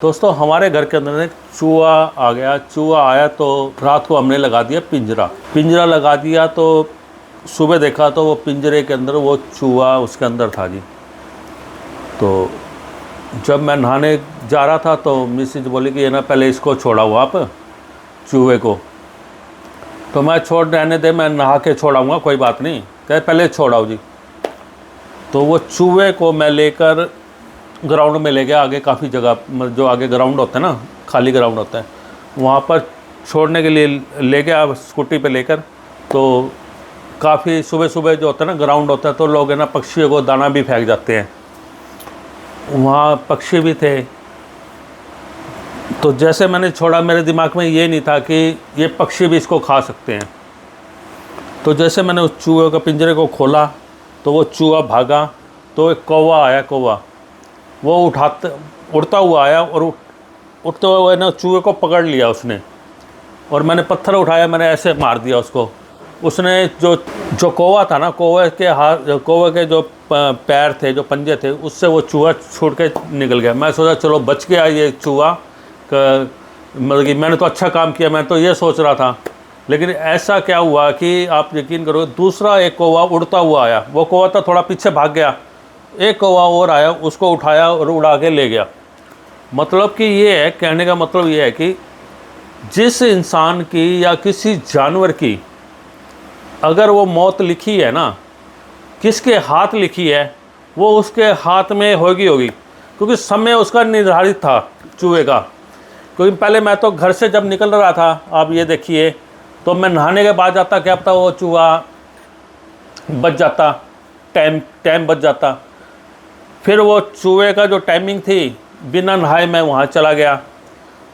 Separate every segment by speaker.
Speaker 1: दोस्तों हमारे घर के अंदर एक चूहा आ गया। चूहा आया तो रात को हमने लगा दिया पिंजरा लगा दिया। तो सुबह देखा तो वो पिंजरे के अंदर वो चूहा उसके अंदर था जी। तो जब मैं नहाने जा रहा था तो मिसेज बोली कि ये ना पहले इसको छोड़ाओ आप चूहे को। तो मैं छोड़ रहने दे, मैं नहा के छोड़ाऊँगा, कोई बात नहीं, कहे पहले छोड़ाओ जी। तो वो चूहे को मैं लेकर ग्राउंड में ले गया। आगे काफ़ी जगह जो आगे ग्राउंड होता है ना, खाली ग्राउंड होता है, वहाँ पर छोड़ने के लिए ले गया स्कूटी पे लेकर। तो काफ़ी सुबह सुबह जो होता है ना ग्राउंड होता है, तो लोग है ना पक्षियों को दाना भी फेंक जाते हैं। वहाँ पक्षी भी थे। तो जैसे मैंने छोड़ा, मेरे दिमाग में ये नहीं था कि ये पक्षी भी इसको खा सकते हैं। तो जैसे मैंने उस चूहे का पिंजरे को खोला तो वो चूहा भागा। तो एक कौवा आया, कौवा वो उड़ता हुआ आया और उड़ते हुए ना चूहे को पकड़ लिया उसने। और मैंने पत्थर उठाया, मैंने ऐसे मार दिया उसको। उसने जो कौवा था ना, कौवे के जो पैर थे, जो पंजे थे, उससे वो चूहा छूट के निकल गया। मैं सोचा चलो बच गया ये चूहा, मतलब कि मैंने तो अच्छा काम किया, मैं तो ये सोच रहा था। लेकिन ऐसा क्या हुआ कि आप यकीन करो, दूसरा एक कौवा उड़ता हुआ आया। वो कौवा था थोड़ा पीछे भाग गया, एक कौवा और आया, उसको उठाया और उड़ा के ले गया। मतलब कि ये है, कहने का मतलब ये है कि जिस इंसान की या किसी जानवर की अगर वो मौत लिखी है ना, किसके हाथ लिखी है, वो उसके हाथ में होगी, क्योंकि समय उसका निर्धारित था चूहे का। क्योंकि पहले मैं तो घर से जब निकल रहा था, आप ये देखिए, तो मैं नहाने के बाद जाता, क्या पता वो चूहा बच जाता, टाइम बच जाता। फिर वो चूहे का जो टाइमिंग थी, बिना नहाए मैं वहाँ चला गया।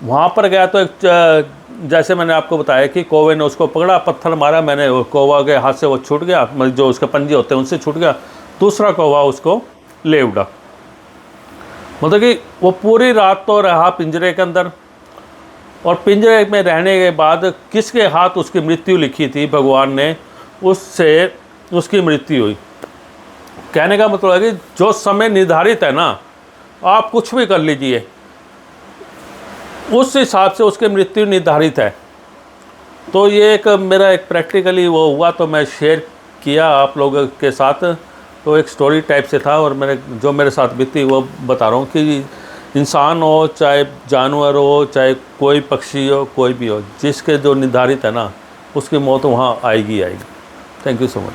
Speaker 1: वहाँ पर गया तो एक जैसे मैंने आपको बताया कि कौवे ने उसको पकड़ा, पत्थर मारा, मैंने कौवा के हाथ से वो छूट गया, मतलब जो उसके पंजे होते हैं उनसे छूट गया। दूसरा कौवा उसको ले उड़ा। मतलब कि वो पूरी रात तो रहा पिंजरे के अंदर, और पिंजरे में रहने के बाद किसके हाथ उसकी मृत्यु लिखी थी भगवान ने, उससे उसकी मृत्यु हुई। कहने का मतलब है कि जो समय निर्धारित है ना, आप कुछ भी कर लीजिए, उस हिसाब से उसकी मृत्यु निर्धारित है। तो ये एक मेरा एक प्रैक्टिकली वो हुआ, तो मैं शेयर किया आप लोगों के साथ। तो एक स्टोरी टाइप से था, और मेरे साथ बीती वो बता रहा हूँ कि इंसान हो, चाहे जानवर हो, चाहे कोई पक्षी हो, कोई भी हो, जिसके जो निर्धारित है ना, उसकी मौत वहाँ आएगी। Thank you so much.